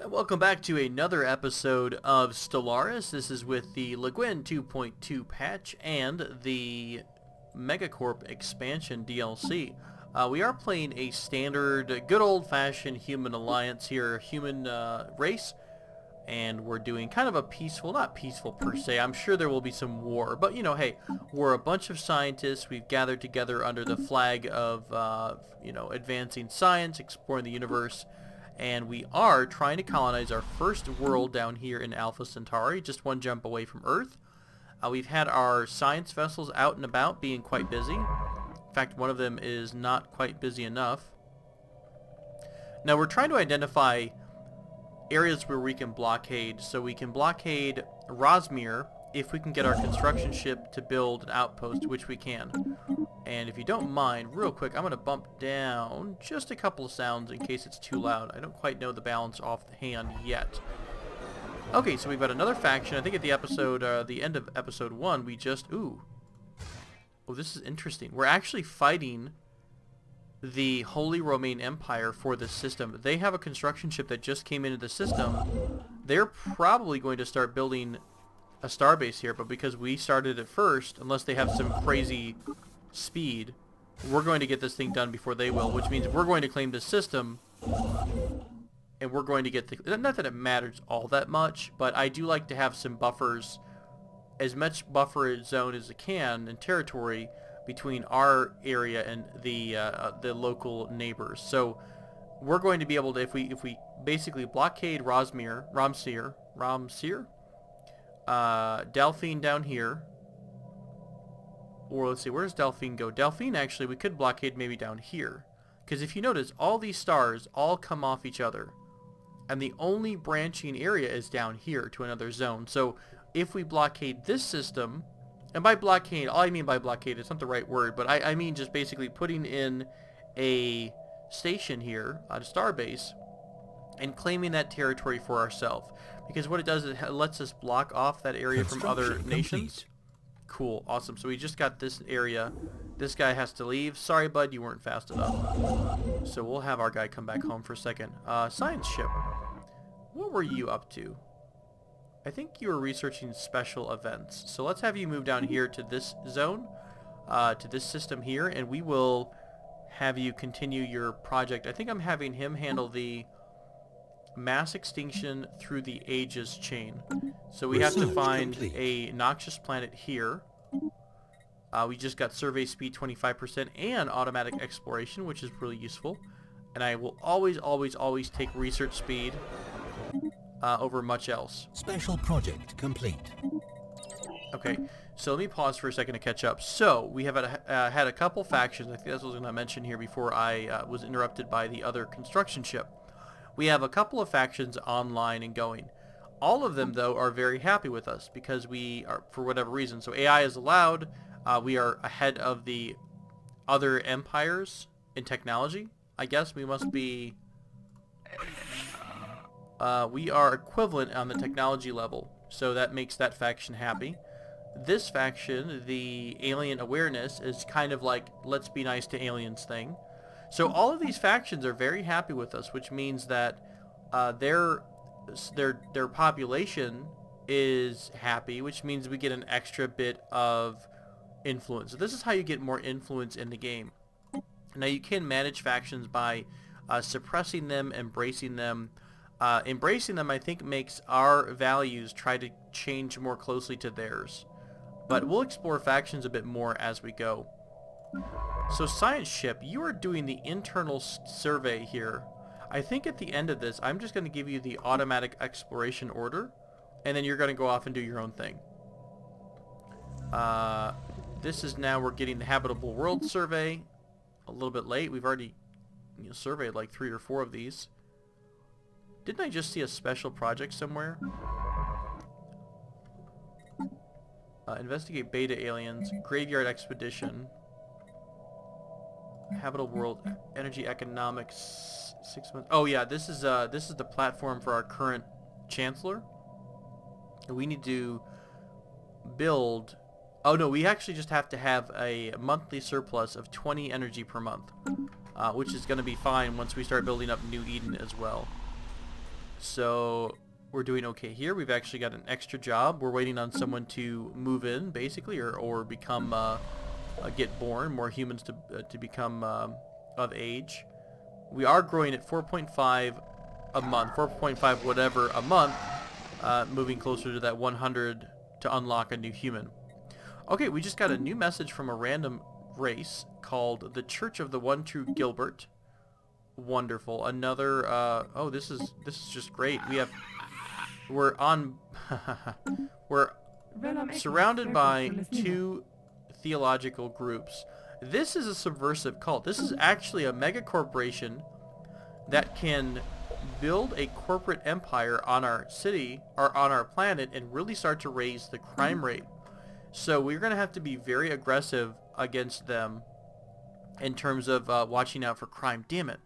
Welcome back to another episode of Stellaris. This is with the Lagwin 2.2 patch and the Megacorp expansion DLC. We are playing a standard, good old-fashioned human alliance here, human race, and we're doing kind of a peaceful, not peaceful per se, I'm sure there will be some war, but you know, hey, we're a bunch of scientists, we've gathered together under the flag of, advancing science, exploring the universe, and we are trying to colonize our first world down here in Alpha Centauri, just one jump away from Earth. We've had our science vessels out and about being quite busy. In fact, one of them is not quite busy enough. Now we're trying to identify areas where we can blockade. So we can blockade Rosmere if we can get our construction ship to build an outpost, which we can. And if you don't mind, real quick, I'm going to bump down just a couple of sounds in case it's too loud. I don't quite know the balance off the hand yet. Okay, so we've got another faction. I think at the episode, the end of episode 1, we just... Oh, this is interesting. We're actually fighting the Holy Roman Empire for this system. They have a construction ship that just came into the system. They're probably going to start building a starbase here, but because we started it first, unless they have some crazy speed, we're going to get this thing done before they will, which means we're going to claim the system, and we're going to get the... Not that it matters all that much, but I do like to have some buffers, as much buffer zone as it can, and territory between our area and the local neighbors. So we're going to be able to, if we basically blockade Romsir, Delphine down here, or let's see, where does Delphine go? Delphine, actually, we could blockade maybe down here. Because if you notice, all these stars all come off each other. And the only branching area is down here to another zone. So if we blockade this system, and by blockade, all I mean by blockade, it's not the right word, but I mean just basically putting in a station here, a starbase, and claiming that territory for ourselves. Because what it does is it lets us block off that area from other nations. Cool, awesome. So we just got this area. This guy has to leave. Sorry, bud, you weren't fast enough. So we'll have our guy come back home for a second. Science ship. What were you up to? I think you were researching special events. So let's have you move down here to this zone, to this system here, and we will have you continue your project. I think I'm having him handle the mass extinction through the ages chain. So we have to find a noxious planet here. We just got survey speed 25% and automatic exploration, which is really useful. And I will always, always, always take research speed over much else. Special project complete. Okay, so let me pause for a second to catch up. So we have had a couple factions. I think that's what I was going to mention here before I was interrupted by the other construction ship. We have a couple of factions online and going. All of them, though, are very happy with us because we are, for whatever reason. So AI is allowed. We are ahead of the other empires in technology. I guess we must be... we are equivalent on the technology level, so that makes that faction happy. This faction, the alien awareness, is kind of like, let's be nice to aliens thing. So all of these factions are very happy with us, which means that their population is happy, which means we get an extra bit of influence. So this is how you get more influence in the game. Now you can manage factions by suppressing them, embracing them. Embracing them, I think, makes our values try to change more closely to theirs. But we'll explore factions a bit more as we go. So science ship, you are doing the internal survey here. I think at the end of this, I'm just going to give you the automatic exploration order, and then you're going to go off and do your own thing. This is now, we're getting the habitable world survey. A little bit late. We've already surveyed like 3 or 4 of these. Didn't I just see a special project somewhere? Investigate beta aliens, graveyard expedition, habitable world, energy economics, 6 months. Oh yeah, this is the platform for our current chancellor. We need to build. Oh no, we actually just have to have a monthly surplus of 20 energy per month, which is going to be fine once we start building up New Eden as well. So we're doing okay here. We've actually got an extra job. We're waiting on someone to move in, basically, or become get born. More humans to become of age. We are growing at 4.5 a month, 4.5 whatever a month, moving closer to that 100 to unlock a new human. Okay, we just got a new message from a random race called the Church of the One True Gilbert. Wonderful. Another oh, this is just great. We're surrounded by two theological groups. This is a subversive cult. This is actually a mega corporation that can build a corporate empire on our city or on our planet and really start to raise the crime rate. So we're going to have to be very aggressive against them in terms of watching out for crime. Damn it.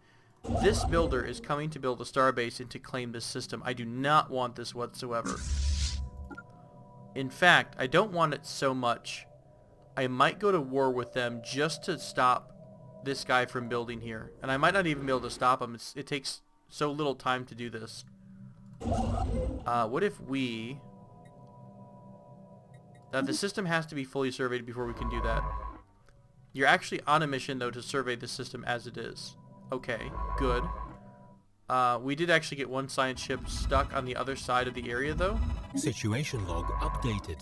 This builder is coming to build a starbase and to claim this system. I do not want this whatsoever. In fact, I don't want it so much. I might go to war with them just to stop this guy from building here. And I might not even be able to stop him. It takes so little time to do this. What if we... the system has to be fully surveyed before we can do that. You're actually on a mission, though, to survey the system as it is. Okay, good. We did actually get one science ship stuck on the other side of the area, though. Situation log updated.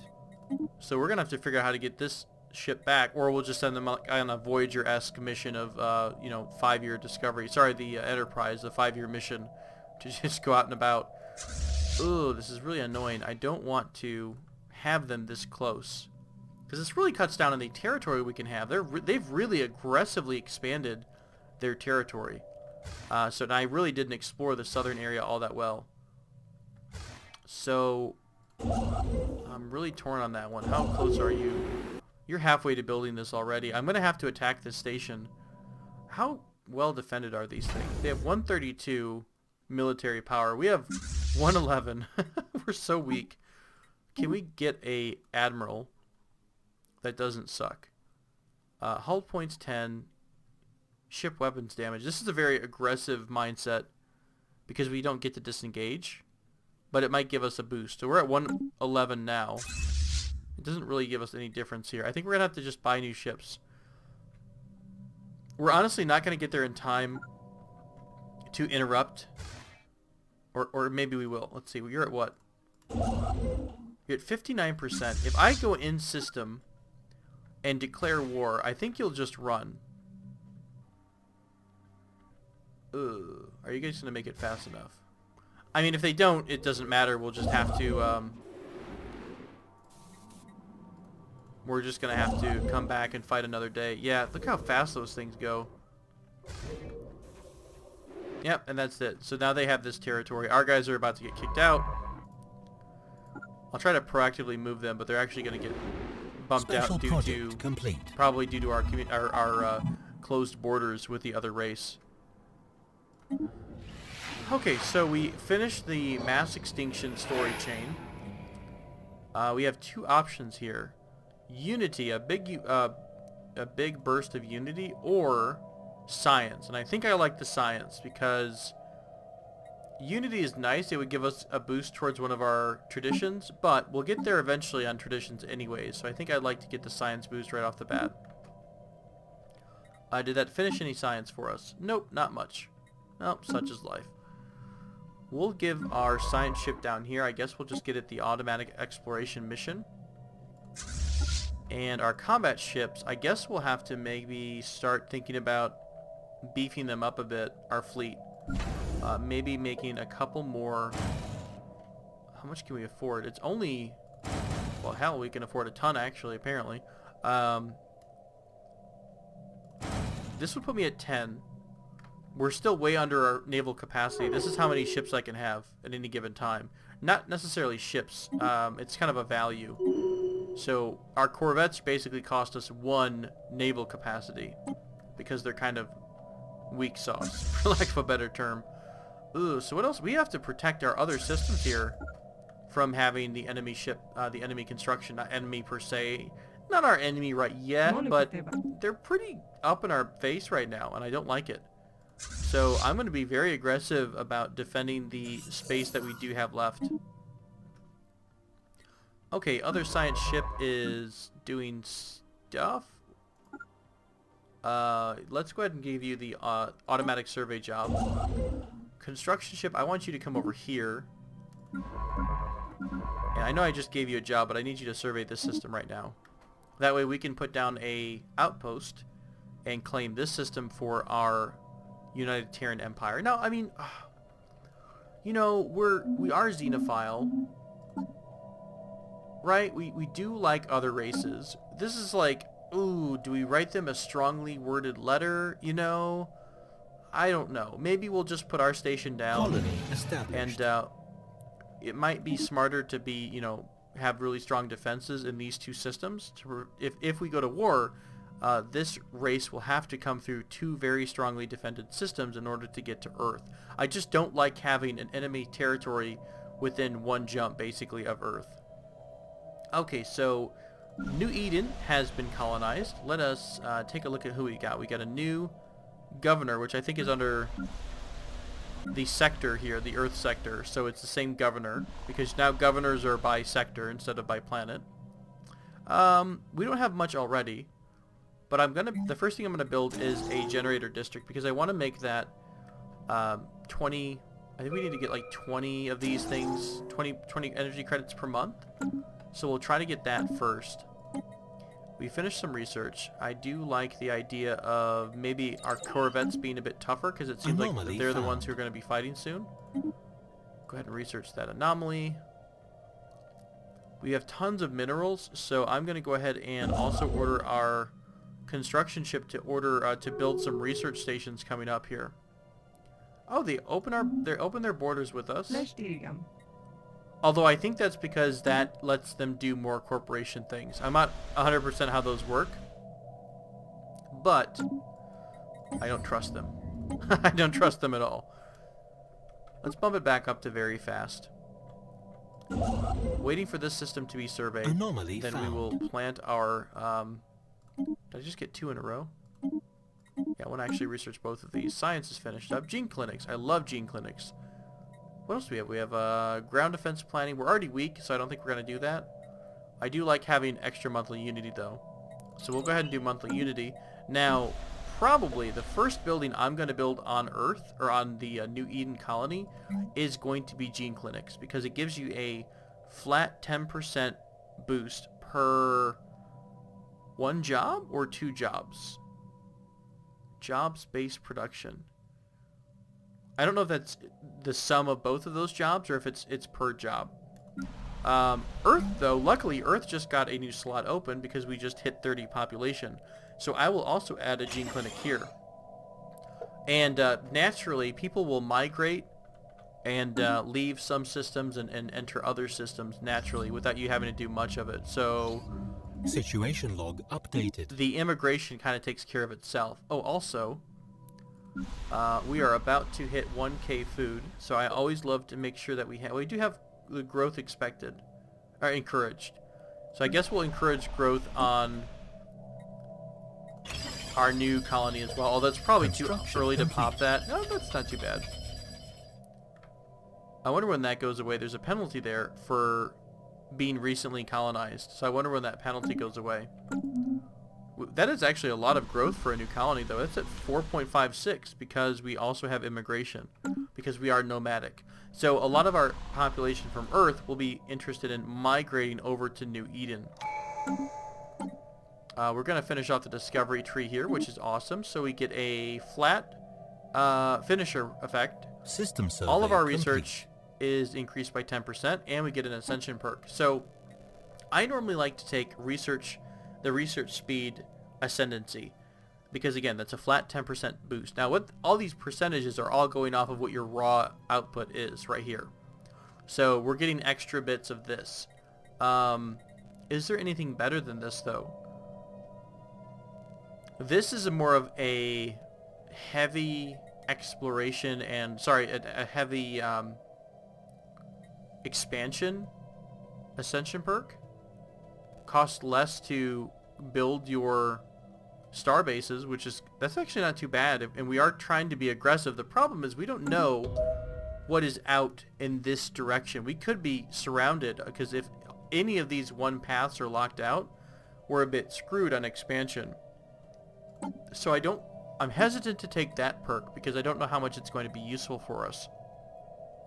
So we're going to have to figure out how to get this ship back, or we'll just send them on a Voyager-esque mission of, 5-year discovery. Sorry, the Enterprise, the 5-year mission to just go out and about. Ooh, this is really annoying. I don't want to have them this close, because this really cuts down on the territory we can have. They've really aggressively expanded their territory. So I really didn't explore the southern area all that well. So I'm really torn on that one. How close are you? You're halfway to building this already. I'm going to have to attack this station. How well defended are these things? They have 132 military power. We have 111. We're so weak. Can we get a admiral that doesn't suck? Hull points 10. Ship weapons damage. This is a very aggressive mindset because we don't get to disengage, but it might give us a boost. So we're at 111 now. It doesn't really give us any difference here. I think we're going to have to just buy new ships. We're honestly not going to get there in time to interrupt. Or maybe we will. Let's see. You're at what? You're at 59%. If I go in system and declare war, I think you'll just run. Are you guys going to make it fast enough? I mean, if they don't, it doesn't matter. We'll just have to, we're just going to have to come back and fight another day. Yeah, look how fast those things go. Yep, and that's it. So now they have this territory. Our guys are about to get kicked out. I'll try to proactively move them, but they're actually going to get bumped out due to... complete. Probably due to our closed borders with the other race. Okay, so we finished the mass extinction story chain. We have two options here: unity, a big burst of unity, or science. And I think I like the science because unity is nice. It would give us a boost towards one of our traditions, but we'll get there eventually on traditions anyways. So I think I'd like to get the science boost right off the bat. Did that finish any science for us? Nope, not much. Nope, such is life. We'll give our science ship down here. I guess we'll just get it the automatic exploration mission. And our combat ships, I guess we'll have to maybe start thinking about beefing them up a bit, our fleet. Maybe making a couple more. How much can we afford? It's only... Well, hell, we can afford a ton, actually, apparently. This would put me at 10. We're still way under our naval capacity. This is how many ships I can have at any given time. Not necessarily ships. It's kind of a value. So our corvettes basically cost us 1 naval capacity because they're kind of weak sauce, for lack of a better term. Ooh, so what else? We have to protect our other systems here from having the enemy ship, the enemy construction, not enemy per se. Not our enemy right yet, but they're pretty up in our face right now, and I don't like it. So I'm going to be very aggressive about defending the space that we do have left. Okay, other science ship is doing stuff. Let's go ahead and give you the automatic survey job. Construction ship, I want you to come over here. And I know I just gave you a job, but I need you to survey this system right now. That way we can put down a outpost and claim this system for our United Terran Empire. Now, I mean, you know, we are xenophile, right? We do like other races. This is like, ooh, do we write them a strongly worded letter? You know, I don't know. Maybe we'll just put our station down. Colony established. And it might be smarter to be, you know, have really strong defenses in these two systems. If we go to war, this race will have to come through two very strongly defended systems in order to get to Earth. I just don't like having an enemy territory within one jump, basically, of Earth. Okay, so New Eden has been colonized. Let us take a look at who we got. We got a new governor, which I think is under the sector here, the Earth sector. So it's the same governor, because now governors are by sector instead of by planet. We don't have much already, but the first thing I'm gonna build is a generator district, because I want to make that 20. I think we need to get like 20 of these things, 20 energy credits per month. So we'll try to get that first. We finished some research. I do like the idea of maybe our corvettes being a bit tougher, because it seems like they're the ones who are going to be fighting soon. Go ahead and research that anomaly. We have tons of minerals, so I'm going to go ahead and also order our construction ship to build some research stations coming up here. Oh, they open their borders with us. Although I think that's because that lets them do more corporation things. I'm not 100% how those work, but I don't trust them. I don't trust them at all. Let's bump it back up to very fast. Waiting for this system to be surveyed. Anomaly then found. We will plant our... did I just get 2 in a row? Yeah, I want to actually research both of these. Science is finished up. Gene clinics. I love gene clinics. What else do we have? We have ground defense planning. We're already weak, so I don't think we're going to do that. I do like having extra monthly unity, though. So we'll go ahead and do monthly unity. Now, probably the first building I'm going to build on Earth, or on the New Eden colony, is going to be gene clinics, because it gives you a flat 10% boost per 1 job or 2 jobs. Jobs-based production. I don't know if that's the sum of both of those jobs or if it's per job. Earth, though, luckily Earth just got a new slot open because we just hit 30 population. So I will also add a gene clinic here. And naturally, people will migrate and leave some systems and enter other systems naturally without you having to do much of it. So Situation log updated. the immigration kind of takes care of itself. Oh, also... we are about to hit 1K food, so I always love to make sure that we do have the growth expected, or encouraged. So I guess we'll encourage growth on our new colony as well. Oh, that's probably too early to pop that. No, that's not too bad. I wonder when that goes away. There's a penalty there for being recently colonized, so I wonder when that penalty goes away. That is actually a lot of growth for a new colony, though. That's at 4.56 because we also have immigration, because we are nomadic. So a lot of our population from Earth will be interested in migrating over to New Eden. We're going to finish off the discovery tree here, which is awesome. So we get a flat finisher effect. System survey All of our complete. research is increased by 10%, and we get an ascension perk. So I normally like to take the research speed ascendancy, because again, that's a flat 10% boost. Now, what all these percentages are all going off of what your raw output is right here. So we're getting extra bits of this. Is there anything better than this, though? This is more of a heavy exploration and, a heavy expansion ascension perk. Costs less to build your star bases, that's actually not too bad, and we are trying to be aggressive. The problem is we don't know what is out in this direction. We could be surrounded, because if any of these one paths are locked out, we're a bit screwed on expansion. So I'm hesitant to take that perk because I don't know how much it's going to be useful for us.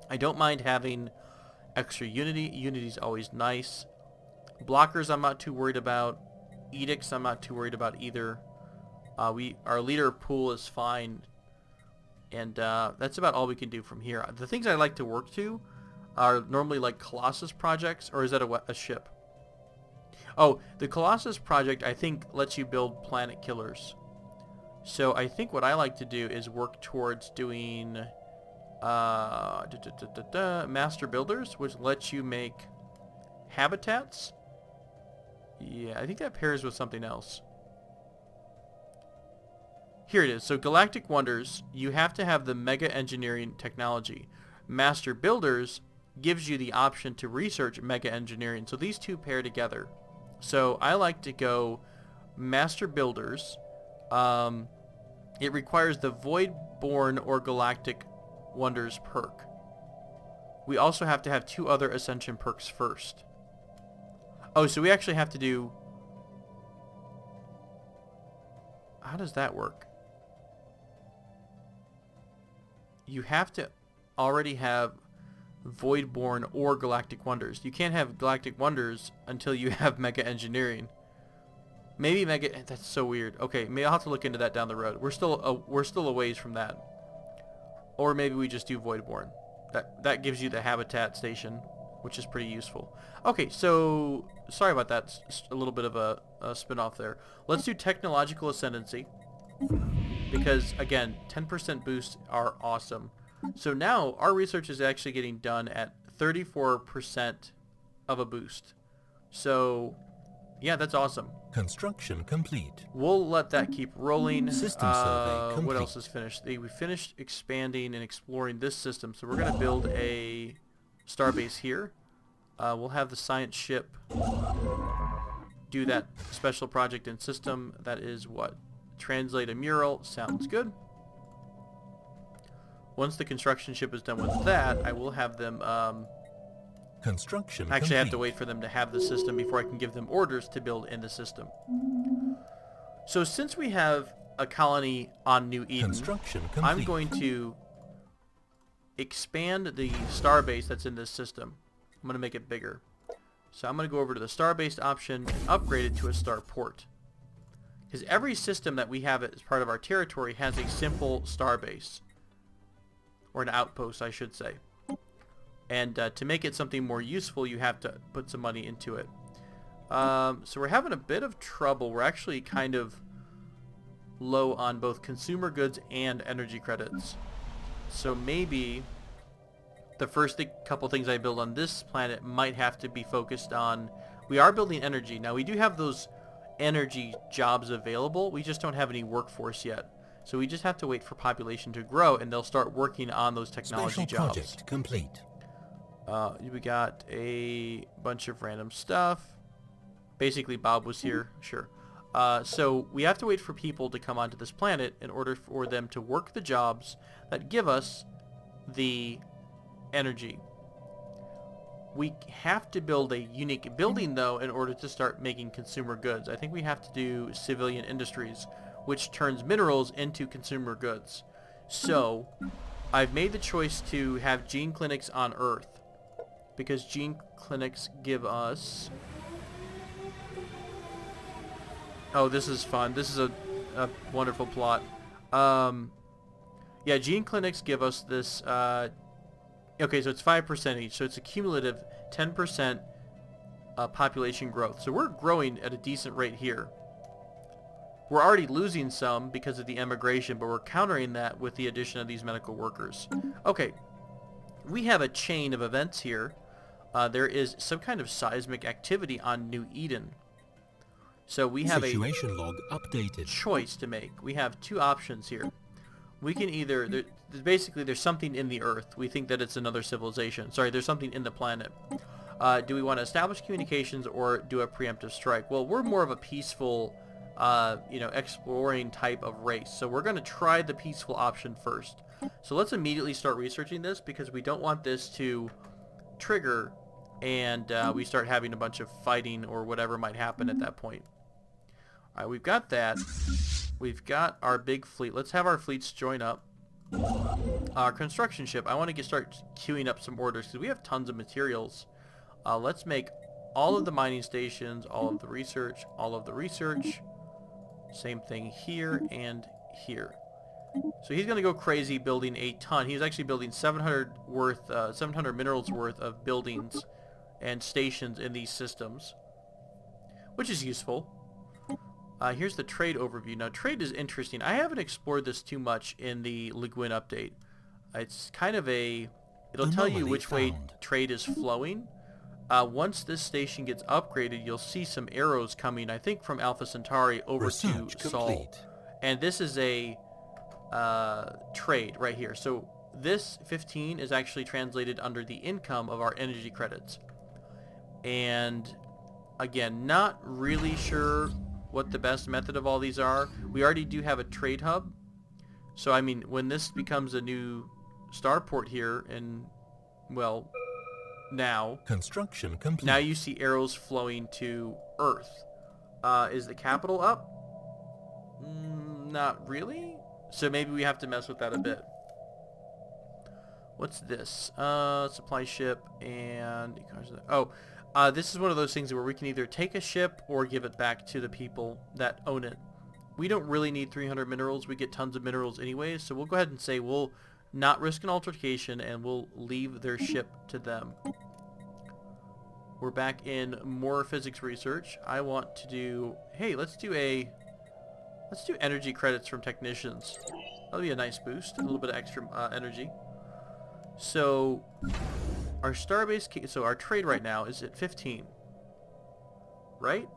I don't mind having extra unity. Unity's always nice. Blockers I'm not too worried about. Edicts I'm not too worried about either. Our leader pool is fine. And that's about all we can do from here. The things I like to work to are normally like Colossus projects, or is that a ship? Oh, the Colossus project I think lets you build planet killers. So I think what I like to do is work towards doing master builders, which lets you make habitats. Yeah, I think that pairs with something else. Here it is. So Galactic Wonders, you have to have the mega engineering technology. Master Builders gives you the option to research mega engineering. So these two pair together. So I like to go Master Builders. It requires the Voidborn or Galactic Wonders perk. We also have to have 2 other Ascension perks first. Oh, so we actually have to do... How does that work? You have to already have Voidborn or Galactic Wonders. You can't have Galactic Wonders until you have Mega Engineering. Maybe Mega... That's so weird. Okay, maybe I'll have to look into that down the road. We're still a ways from that. Or maybe we just do Voidborn. That gives you the habitat station, which is pretty useful. Okay, so... Sorry about that. It's a little bit of a spin-off there. Let's do Technological Ascendancy. Because, again, 10% boosts are awesome. So now, our research is actually getting done at 34% of a boost. So, yeah, that's awesome. Construction complete. We'll let that keep rolling. System survey complete. What else is finished? We finished expanding and exploring this system, so we're going to build a starbase here. We'll have the science ship do that special project in system. That is what? Translate a mural. Sounds good. Once the construction ship is done with that, I will have them... Construction actually, I have to complete. wait for them to have the system before I can give them orders to build in the system. So since we have a colony on New Eden, Construction complete. I'm going to expand the starbase that's in this system. I'm going to make it bigger. So I'm going to go over to the starbase option and upgrade it to a starport. Because every system that we have as part of our territory has a simple starbase. Or an outpost, I should say. And to make it something more useful, you have to put some money into it. So we're having a bit of trouble. We're actually kind of low on both consumer goods and energy credits. So maybe the first couple things I build on this planet might have to be focused on... We are building energy. Now, we do have those energy jobs available. We just don't have any workforce yet. So we just have to wait for population to grow, and they'll start working on those technology Special jobs. project complete. We got a bunch of random stuff. Basically, Bob was here. Sure. So we have to wait for people to come onto this planet in order for them to work the jobs that give us the energy. We have to build a unique building, though, in order to start making consumer goods. I think we have to do civilian industries, which turns minerals into consumer goods. So I've made the choice to have gene clinics on Earth, because gene clinics give us... Oh, this is fun. This is a wonderful plot. Yeah, gene clinics give us this... okay, so it's 5% each, so it's a cumulative 10% population growth. So we're growing at a decent rate here. We're already losing some because of the emigration, but we're countering that with the addition of these medical workers. Okay, we have a chain of events here. There is some kind of seismic activity on New Eden. So we have Situation log updated. Choice to make. We have 2 options here. We can either... basically, there's something in the Earth. We think that it's another civilization. Sorry, there's something in the planet. Do we want to establish communications or do a preemptive strike? Well, we're more of a peaceful you know, exploring type of race. So we're going to try the peaceful option first. So let's immediately start researching this, because we don't want this to trigger and we start having a bunch of fighting or whatever might happen at that point. All right, we've got that. We've got our big fleet. Let's have our fleets join up. Our construction ship, I want to start queuing up some orders because we have tons of materials. Let's make all of the mining stations, all of the research, all of the research. Same thing here and here. So he's going to go crazy building a ton. He's actually building 700 minerals worth of buildings and stations in these systems, which is useful. Here's the trade overview. Now, trade is interesting. I haven't explored this too much in the Le Guin update. It's kind of a... It'll tell you which way trade is flowing. Once this station gets upgraded, you'll see some arrows coming, I think, from Alpha Centauri over to Sol. And this is a trade right here. So this 15 is actually translated under the income of our energy credits. And again, not really sure what the best method of all these are. We already do have a trade hub. So I mean, when this becomes a new starport here, and well, now construction complete. Now you see arrows flowing to Earth. Is the capital up? Not really. So maybe we have to mess with that a bit. What's this? Supply ship and... this is one of those things where we can either take a ship or give it back to the people that own it. We don't really need 300 minerals. We get tons of minerals anyways, so we'll go ahead and say we'll not risk an altercation and we'll leave their ship to them. We're back in more physics research. I want to do... Hey, let's do energy credits from technicians. That'll be a nice boost. A little bit of extra energy. So... Our starbase, so our trade right now is at 15, right?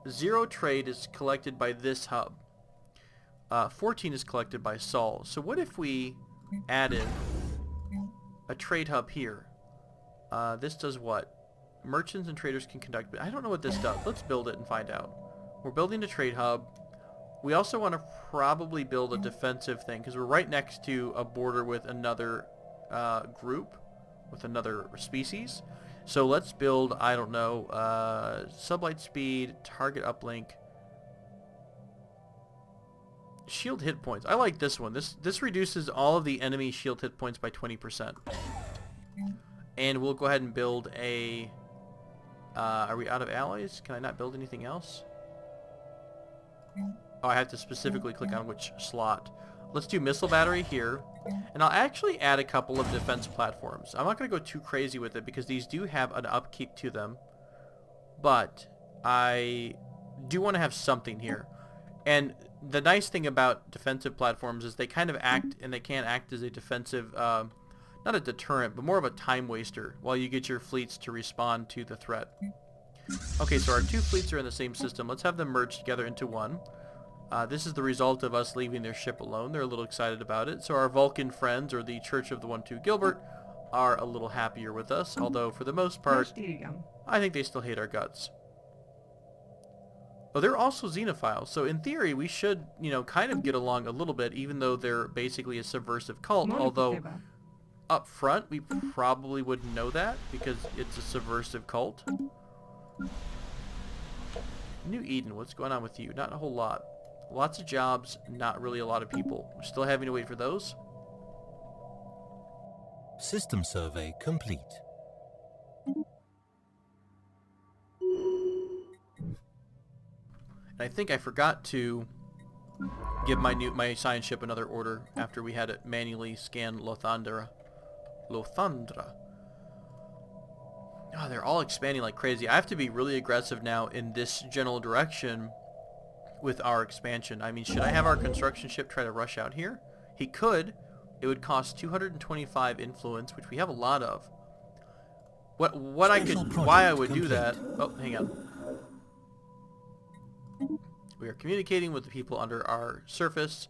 0 trade is collected by this hub. 14 is collected by Sol. So what if we added a trade hub here? This does what? Merchants and traders can conduct, but I don't know what this does. Let's build it and find out. We're building a trade hub. We also want to probably build a defensive thing because we're right next to a border with another group. With another species. So let's build, I don't know, sublight speed, target uplink, shield hit points. I like this one. This reduces all of the enemy shield hit points by 20%. And we'll go ahead and build a... are we out of allies? Can I not build anything else? Oh, I have to specifically click on which slot. Let's do missile battery here. And I'll actually add a couple of defense platforms. I'm not going to go too crazy with it because these do have an upkeep to them. But I do want to have something here. And the nice thing about defensive platforms is they kind of act, and they can act as a defensive, not a deterrent, but more of a time waster while you get your fleets to respond to the threat. Okay, so our 2 fleets are in the same system. Let's have them merge together into one. This is the result of us leaving their ship alone. They're a little excited about it. So our Vulcan friends, or the Church of the 1-2 Gilbert, are a little happier with us. Although, for the most part, I think they still hate our guts. But they're also xenophiles. So in theory, we should, you know, kind of get along a little bit, even though they're basically a subversive cult. Although, up front, we probably wouldn't know that, because it's a subversive cult. New Eden, what's going on with you? Not a whole lot. Lots of jobs, not really a lot of people. We're still having to wait for those. System survey complete. And I think I forgot to give my science ship another order after we had it manually scan Lothandra. Oh, they're all expanding like crazy. I have to be really aggressive now in this general direction with our expansion. I mean, should I have our construction ship try to rush out here? He could. It would cost 225 influence, which we have a lot of. Why I would do that... Oh, hang on. We are communicating with the people under our surface.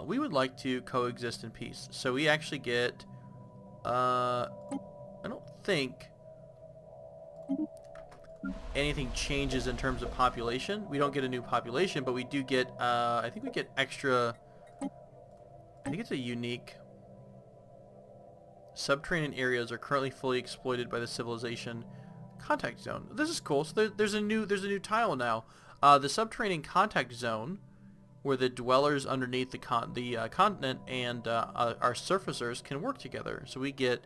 We would like to coexist in peace. So we actually get... I don't think... anything changes in terms of population. We don't get a new population, but we do get, I think we get extra, I think it's a unique. Subterranean areas are currently fully exploited by the civilization contact zone. This is cool. So there's a new tile now. The subterranean contact zone, where the dwellers underneath the continent and our surfacers can work together. So we get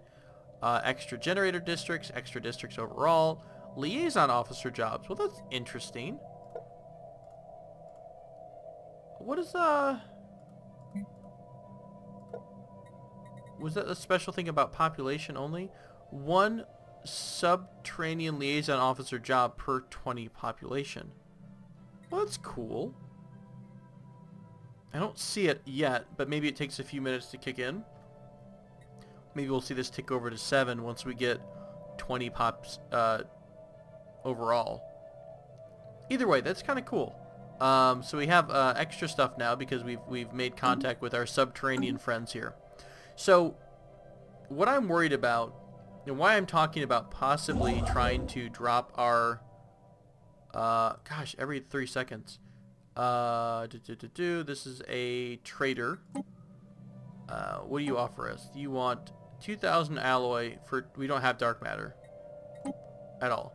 extra generator districts, extra districts overall, liaison officer jobs. Well, that's interesting. What is was that a special thing about population only? 1 subterranean liaison officer job per 20 population. Well, that's cool. I don't see it yet, but maybe it takes a few minutes to kick in. Maybe we'll see this tick over to 7 once we get 20 pops overall. Either way, that's kind of cool. So we have extra stuff now because we've made contact with our subterranean friends here. So what I'm worried about, and why I'm talking about possibly trying to drop our gosh, every 3 seconds. This is a trader. What do you offer us? You want 2,000 alloy for... We don't have dark matter at all.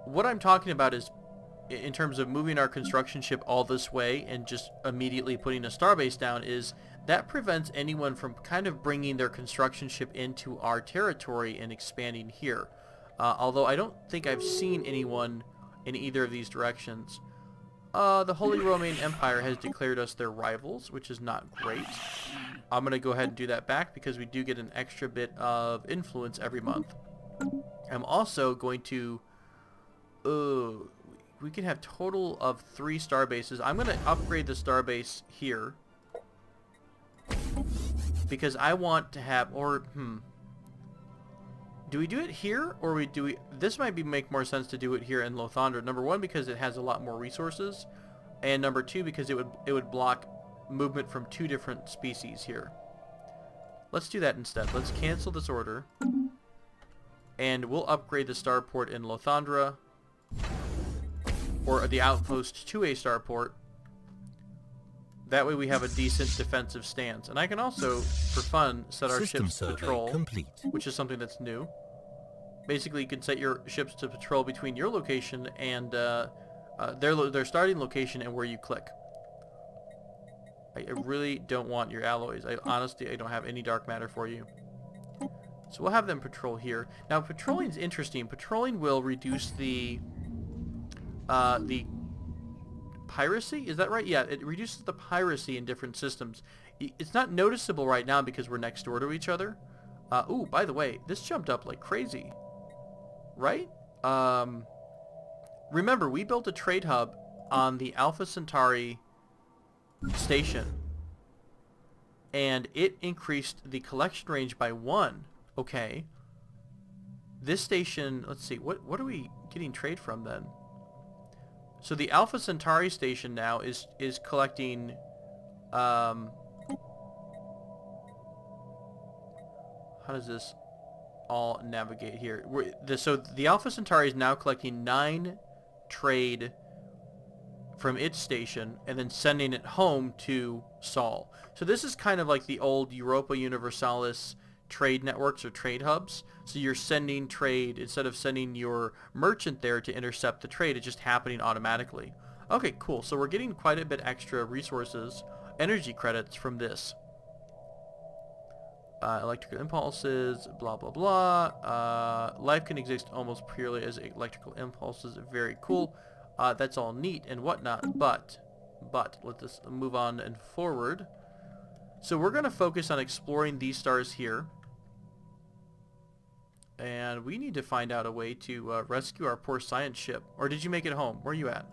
What I'm talking about is, in terms of moving our construction ship all this way and just immediately putting a starbase down, is that prevents anyone from kind of bringing their construction ship into our territory and expanding here. Although I don't think I've seen anyone in either of these directions. The Holy Roman Empire has declared us their rivals, which is not great. I'm going to go ahead and do that back because we do get an extra bit of influence every month. I'm also going to... we can have total of 3 star bases. I'm going to upgrade the star base here because I want to have... Do we do it here, or do we... This might make more sense to do it here in Lothandra. Number 1, because it has a lot more resources, and number 2, because it would block movement from 2 different species here. Let's do that instead. Let's cancel this order, and we'll upgrade the starport in Lothandra, or the outpost to a starport. That way we have a decent defensive stance. And I can also, for fun, set our ships to patrol, which is something that's new. Basically, you can set your ships to patrol between your location and their starting location and where you click. I really don't want your alloys. Honestly, I don't have any dark matter for you. So we'll have them patrol here. Now, patrolling is interesting. Patrolling will reduce the piracy, is that right? Yeah, it reduces the piracy in different systems. It's not noticeable right now because we're next door to each other. Ooh, by the way, this jumped up like crazy. Right? Remember, we built a trade hub on the Alpha Centauri station. And it increased the collection range by 1. Okay. This station, let's see, what are we getting trade from then? So the Alpha Centauri station now is collecting, how does this all navigate here? So the Alpha Centauri is now collecting 9 trade from its station and then sending it home to Sol. So this is kind of like the old Europa Universalis trade networks or trade hubs. So you're sending trade, instead of sending your merchant there to intercept the trade, it's just happening automatically. Okay, cool. So we're getting quite a bit extra resources, energy credits from this. Electrical impulses, blah, blah, blah. Life can exist almost purely as electrical impulses. Very cool. That's all neat and whatnot, but let us move on and forward. So we're going to focus on exploring these stars here. And we need to find out a way to rescue our poor science ship. Or did you make it home? Where are you at?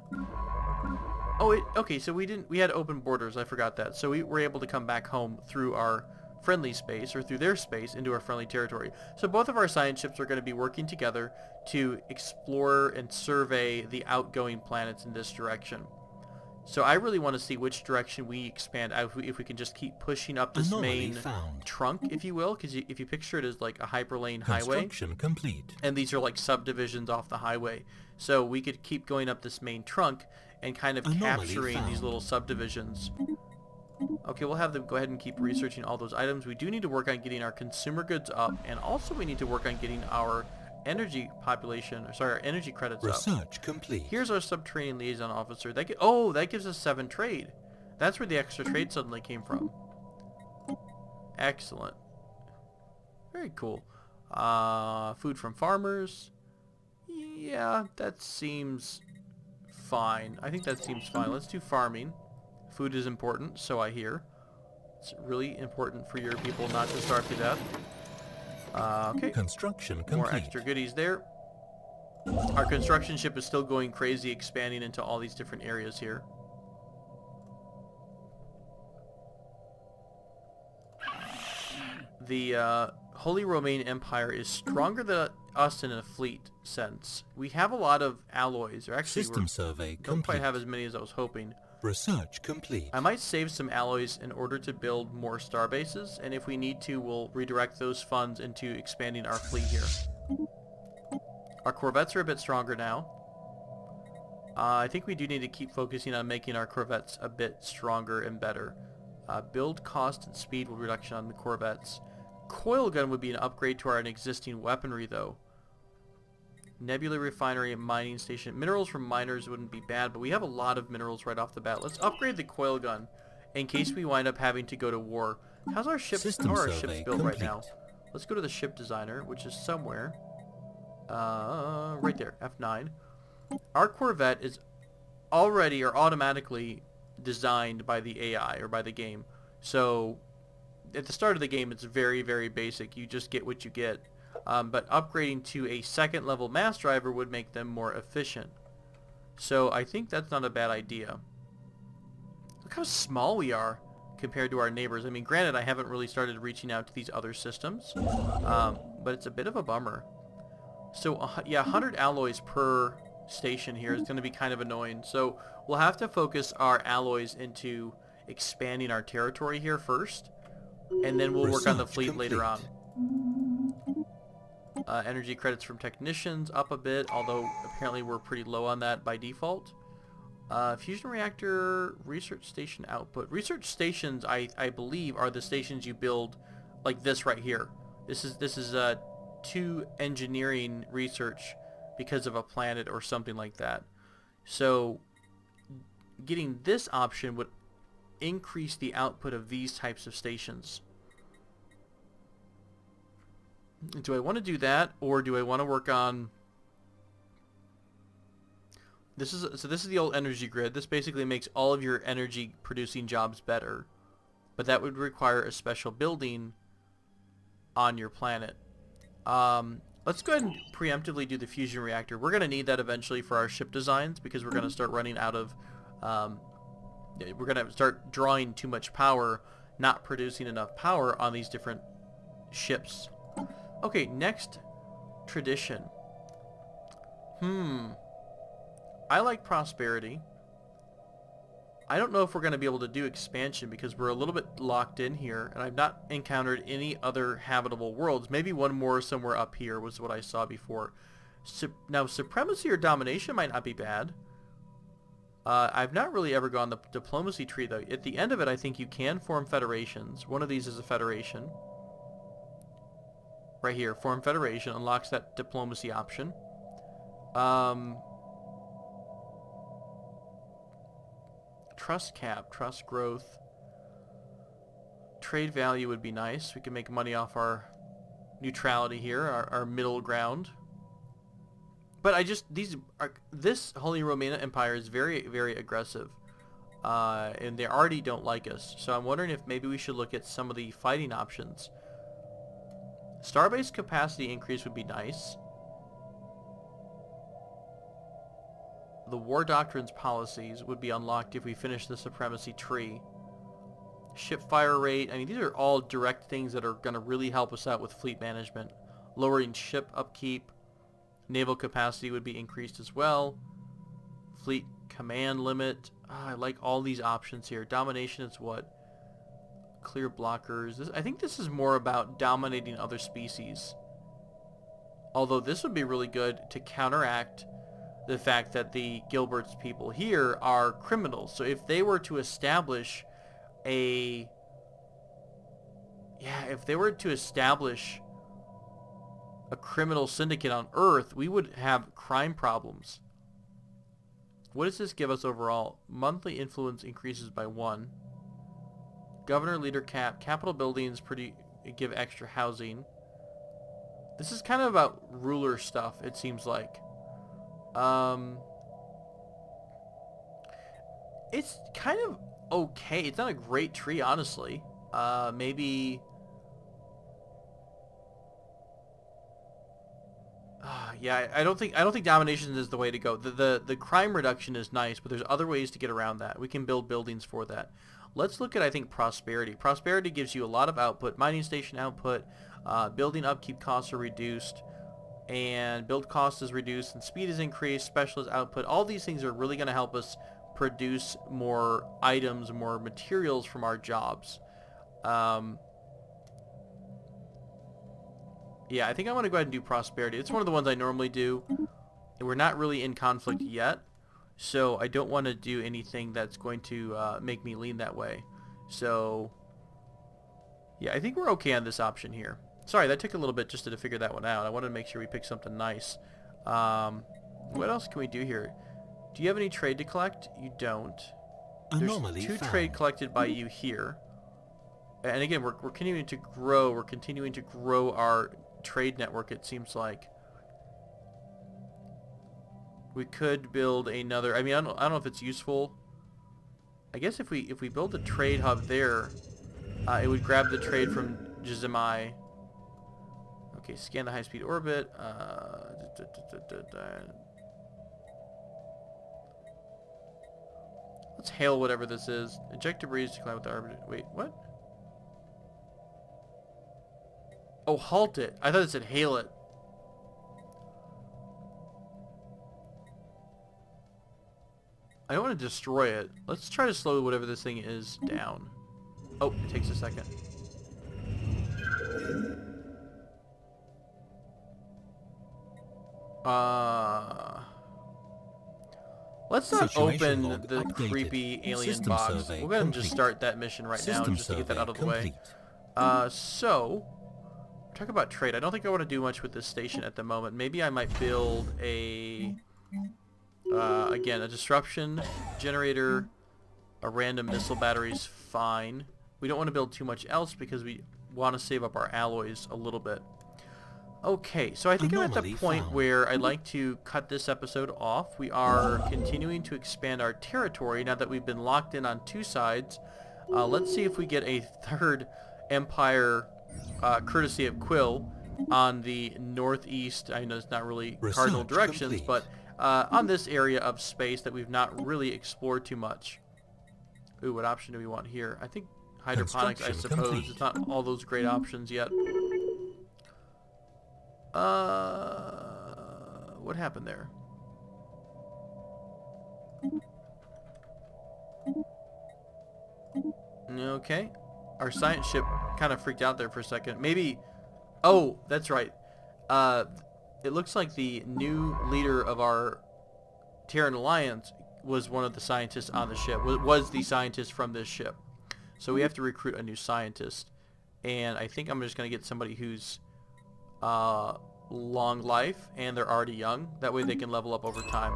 Oh, okay, so we had open borders. I forgot that. So we were able to come back home through our friendly space, or through their space, into our friendly territory. So both of our science ships are going to be working together to explore and survey the outgoing planets in this direction. So I really want to see which direction we expand out, if we can just keep pushing up this Anomaly main found. trunk, if you will, because if you picture it as like a hyperlane highway, Construction complete. and these are like subdivisions off the highway. So we could keep going up this main trunk and kind of Anomaly capturing these found. little subdivisions. Okay, we'll have them go ahead and keep researching all those items. We do need to work on getting our consumer goods up, and also we need to work on getting our energy population, or sorry, our energy credits up. Research complete. Here's our Subterranean liaison officer. That gives us 7 trade. That's where the extra trade suddenly came from. Excellent. Very cool. Food from farmers. Yeah, that seems fine. I think that seems fine. Let's do farming. Food is important, so I hear. It's really important for your people not to starve to death. Okay. Construction complete. More extra goodies there. Our construction ship is still going crazy, expanding into all these different areas here. The Holy Roman Empire is stronger than us in a fleet sense. We have a lot of alloys, or actually System survey don't complete. quite have as many as I was hoping. Research complete. I might save some alloys in order to build more star bases, and if we need to, we'll redirect those funds into expanding our fleet here. Our corvettes are a bit stronger now. I think we do need to keep focusing on making our corvettes a bit stronger and better. Build cost and speed will reduction on the corvettes. Coil gun would be an upgrade to our existing weaponry, though. Nebula refinery and mining station. Minerals from miners wouldn't be bad, but we have a lot of minerals right off the bat. Let's upgrade the coil gun in case we wind up having to go to war. How's our ship? How are our ships built right now? Let's go to the ship designer, which is somewhere. Right there, F9. Our corvette is already or automatically designed by the AI or by the game. So at the start of the game, it's very, very basic. You just get what you get. But upgrading to a second level mass driver would make them more efficient. So I think that's not a bad idea. Look how small we are compared to our neighbors. I mean, granted, I haven't really started reaching out to these other systems, but it's a bit of a bummer. So yeah, 100 alloys per station here is going to be kind of annoying. So we'll have to focus our alloys into expanding our territory here first, and then we'll work on the fleet later on. Energy credits from technicians up a bit, although apparently we're pretty low on that by default. Fusion reactor research station output. Research stations, I believe, are the stations you build like this right here. This is 2 engineering research because of a planet or something like that. So getting this option would increase the output of these types of stations. Do I want to do that, or do I want to work on... This is the old energy grid. This basically makes all of your energy producing jobs better, but that would require a special building on your planet. Let's go ahead and preemptively do the fusion reactor. We're going to need that eventually for our ship designs, because we're going to start running out of... we're going to start drawing too much power, not producing enough power on these different ships. Okay, next tradition. I like prosperity. I don't know if we're going to be able to do expansion because we're a little bit locked in here, and I've not encountered any other habitable worlds. Maybe one more somewhere up here was what I saw before. Now, supremacy or domination might not be bad. I've not really ever gone the diplomacy tree, though. At the end of it, I think you can form federations. One of these is a federation. Right here, form federation, unlocks that diplomacy option. Trust cap, trust growth. Trade value would be nice. We can make money off our neutrality here, our middle ground. But this Holy Roman Empire is very, very aggressive. And they already don't like us. So I'm wondering if maybe we should look at some of the fighting options. Starbase capacity increase would be nice. The War Doctrines policies would be unlocked if we finish the Supremacy tree. Ship fire rate, I mean, these are all direct things that are going to really help us out with fleet management. Lowering ship upkeep. Naval capacity would be increased as well. Fleet command limit. I like all these options here. Domination is what? Clear blockers. I think this is more about dominating other species. Although this would be really good to counteract the fact that the Gilbert's people here are criminals. So if they were to establish a... Yeah, if they were to establish a criminal syndicate on Earth, we would have crime problems. What does this give us overall? Monthly influence increases by 1. Governor, leader cap. Capital buildings give extra housing. This is kind of about ruler stuff, it seems like. It's kind of okay. It's not a great tree, honestly. Maybe... yeah, I don't think domination is the way to go. The crime reduction is nice, but there's other ways to get around that. We can build buildings for that. Let's look at, I think, prosperity. Prosperity gives you a lot of output. Mining station output, building upkeep costs are reduced, and build cost is reduced, and speed is increased, specialist output. All these things are really going to help us produce more items, more materials from our jobs. Yeah, I think I want to go ahead and do prosperity. It's one of the ones I normally do. And we're not really in conflict yet, so I don't want to do anything that's going to make me lean that way. So, yeah, I think we're okay on this option here. Sorry, that took a little bit just to figure that one out. I wanted to make sure we pick something nice. What else can we do here? Do you have any trade to collect? You don't. There's 2 trade collected by you here. And again, we're continuing to grow. We're continuing to grow our trade network, it seems like. We could build another... I mean, I don't know if it's useful. I guess if we build a trade hub there, it would grab the trade from Jizimai. Okay, scan the high-speed orbit. Let's hail whatever this is. Eject debris to climb with the orbit. Wait, what? Oh, halt it. I thought it said hail it. I don't want to destroy it. Let's try to slow whatever this thing is down. Oh, it takes a second. Let's not open the creepy alien box. We'll go ahead and just start that mission right now just to get that out of the way. So, talk about trade. I don't think I want to do much with this station at the moment. Maybe I might build a... again, a disruption generator, a random missile battery's fine. We don't want to build too much else because we want to save up our alloys a little bit. Okay, so I think I'm at the point where I'd like to cut this episode off. We are continuing to expand our territory now that we've been locked in on 2 sides. Let's see if we get a 3rd empire, courtesy of Quill, on the northeast. I know it's not really cardinal directions, but on this area of space that we've not really explored too much. Ooh, what option do we want here? I think hydroponics, I suppose. It's not all those great options yet. What happened there? Okay. Our science ship kind of freaked out there for a second. Maybe... Oh, that's right. It looks like the new leader of our Terran Alliance was one of the scientists on the ship. Was the scientist from this ship. So we have to recruit a new scientist. And I think I'm just going to get somebody who's... long life, and they're already young. That way they can level up over time.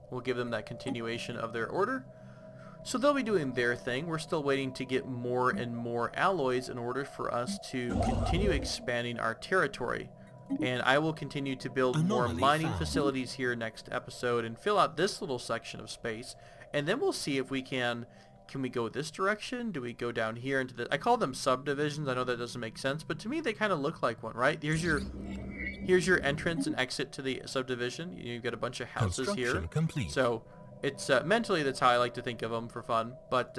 We'll give them that continuation of their order. So they'll be doing their thing. We're still waiting to get more and more alloys in order for us to continue expanding our territory. And I will continue to build more mining facilities here next episode and fill out this little section of space. And then we'll see if we can we go this direction? Do we go down here into the... I call them subdivisions. I know that doesn't make sense, but to me they kind of look like one, right? Here's your entrance and exit to the subdivision. You've got a bunch of houses here. Complete. So it's mentally that's how I like to think of them for fun. But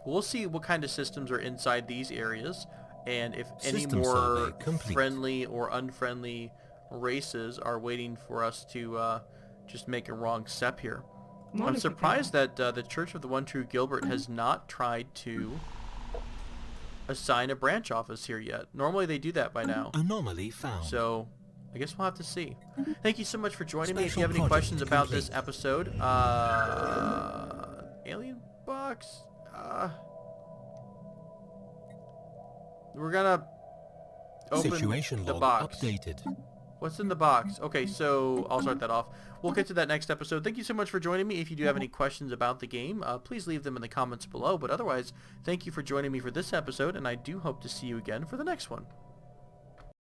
we'll see what kind of systems are inside these areas, and if any more friendly or unfriendly races are waiting for us to just make a wrong step here. I'm surprised that the Church of the One True Gilbert has not tried to assign a branch office here yet. Normally they do that by now. Anomaly found. So, I guess we'll have to see. Thank you so much for joining me. If you Special have any questions project about this complete. episode, alien box. We're gonna open Situation the log box. updated. What's in the box? Okay, so I'll start that off. We'll get to that next episode. Thank you so much for joining me. If you do have any questions about the game, please leave them in the comments below. But otherwise, thank you for joining me for this episode, and I do hope to see you again for the next one.